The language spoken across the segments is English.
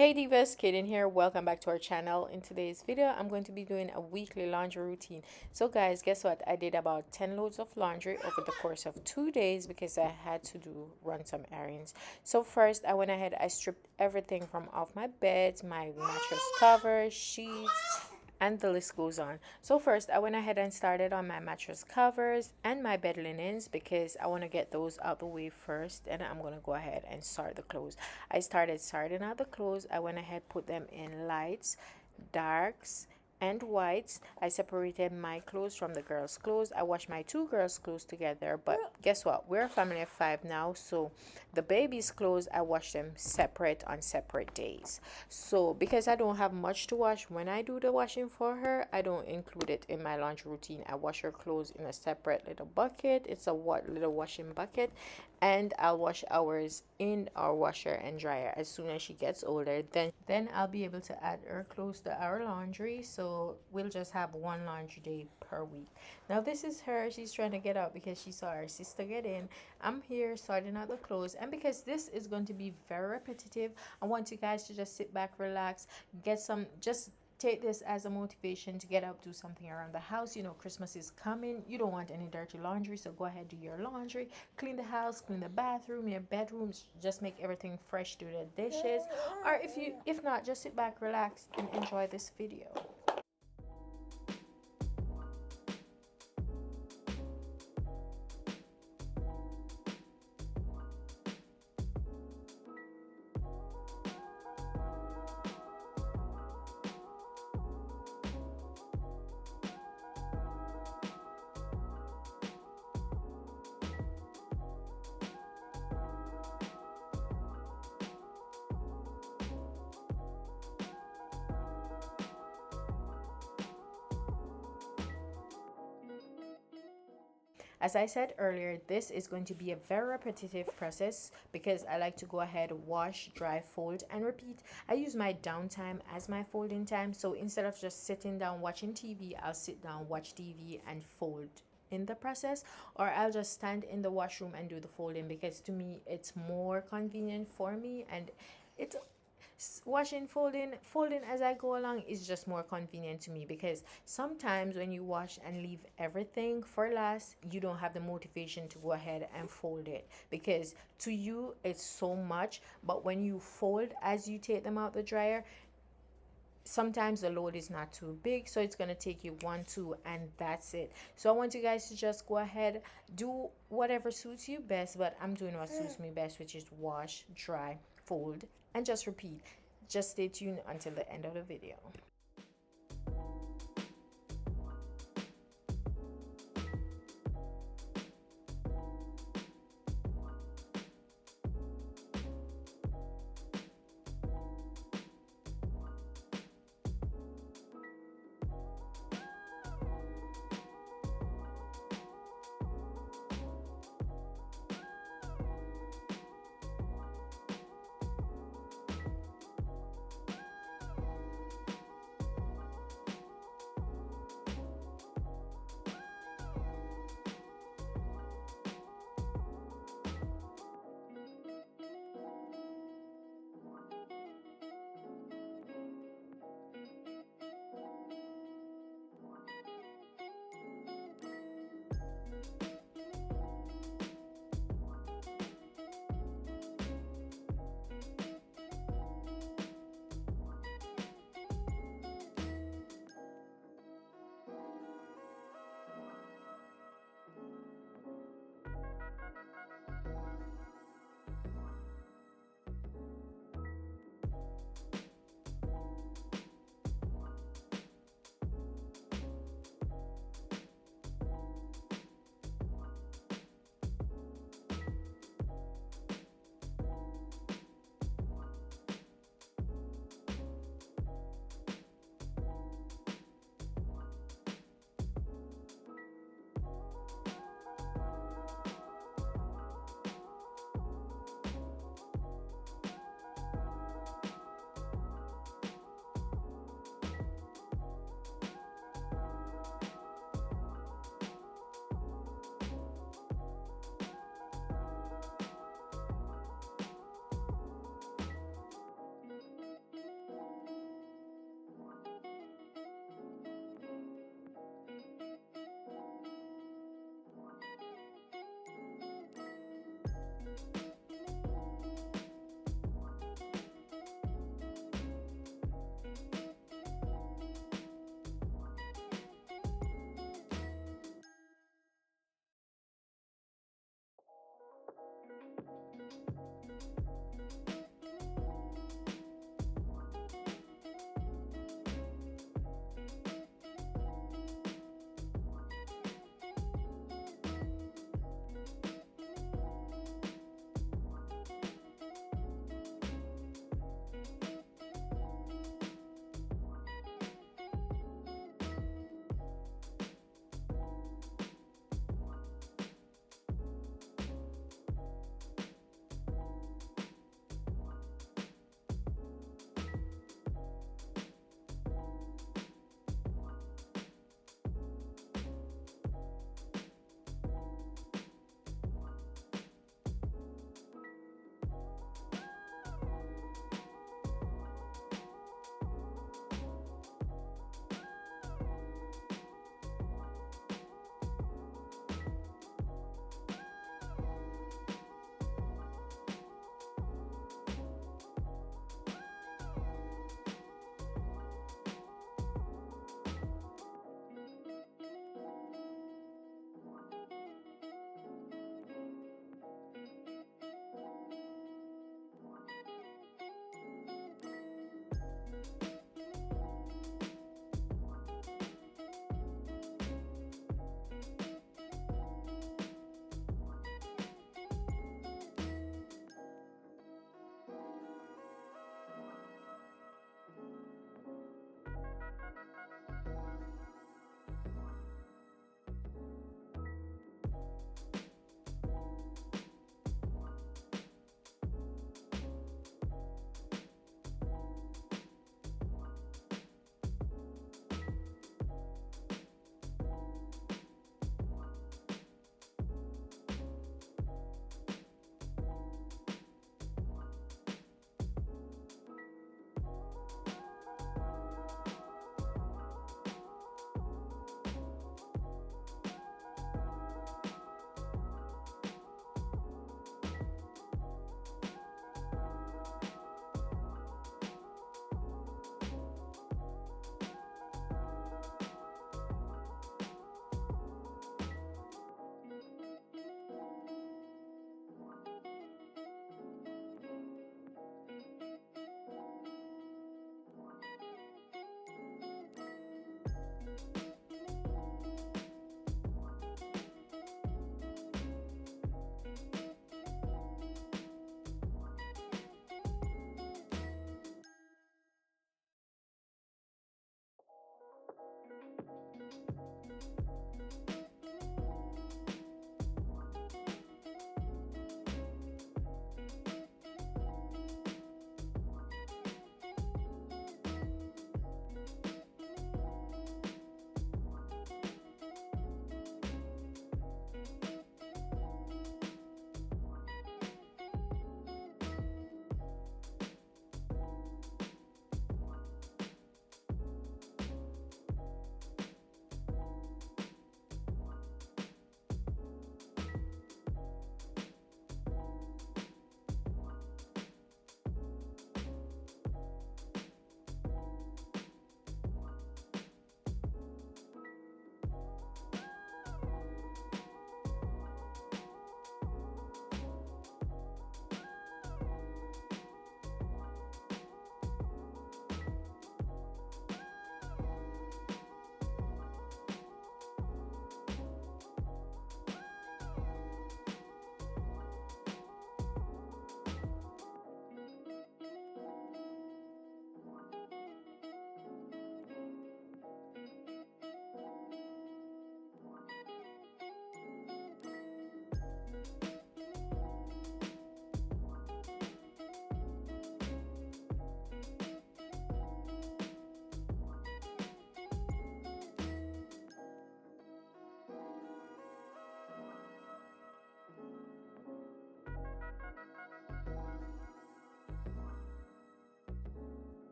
Hey Divas, Kaden here. Welcome back to our channel. In today's video, I'm going to be doing a weekly laundry routine. So guys, guess what? I did about 10 loads of laundry over the course of 2 days because I had to run some errands. So first, I went ahead, I stripped everything from off my beds, my mattress covers, sheets, and the list goes on. So first, I went ahead and started on my mattress covers and my bed linens because I want to get those out the way first, and I'm going to go ahead and sort the clothes. I started sorting out the clothes. I went ahead, put them in lights, darks, and whites. I separated my clothes from the girls' clothes. I washed my two girls' clothes together, but guess what? We're a family of 5 now, so the baby's clothes, I wash them separate on separate days. So because I don't have much to wash when I do the washing for her, I don't include it in my laundry routine. I wash her clothes in a separate little bucket. It's a little washing bucket, and I'll wash ours in our washer and dryer as soon as she gets older. Then I'll be able to add her clothes to our laundry, so we'll just have one laundry day per week. Now this is her. She's trying to get out because she saw her sister get in. I'm here sorting out the clothes, and because this is going to be very repetitive, I want you guys to just sit back, relax, get some, just take this as a motivation to get up, do something around the house. You know, Christmas is coming. You don't want any dirty laundry, so go ahead, do your laundry, clean the house, clean the bathroom, your bedrooms, just make everything fresh, do the dishes. Or if not, just sit back, relax, and enjoy this video. As I said earlier, this is going to be a very repetitive process because I like to go ahead, wash, dry, fold, and repeat. I use my downtime as my folding time. So instead of just sitting down watching TV, I'll sit down, watch TV, and fold in the process, or I'll just stand in the washroom and do the folding because to me it's more convenient for me, and it's washing, folding as I go along is just more convenient to me because sometimes when you wash and leave everything for last, you don't have the motivation to go ahead and fold it because to you it's so much, but when you fold as you take them out the dryer, sometimes the load is not too big, so it's going to take you 1 2 and that's it. So I want you guys to just go ahead, do whatever suits you best, but I'm doing what suits me best, which is wash, dry, fold, and just repeat. Just stay tuned until the end of the video.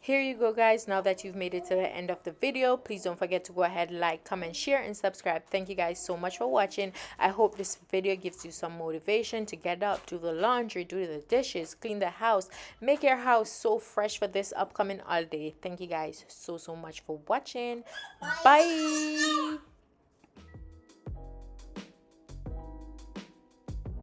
here you go, guys. Now that you've made it to the end of the video, please don't forget to go ahead, like, comment, share, and subscribe. Thank you guys so much for watching. I hope this video gives you some motivation to get up, do the laundry, do the dishes, clean the house, make your house so fresh for this upcoming holiday. Thank you guys so much for watching. Bye.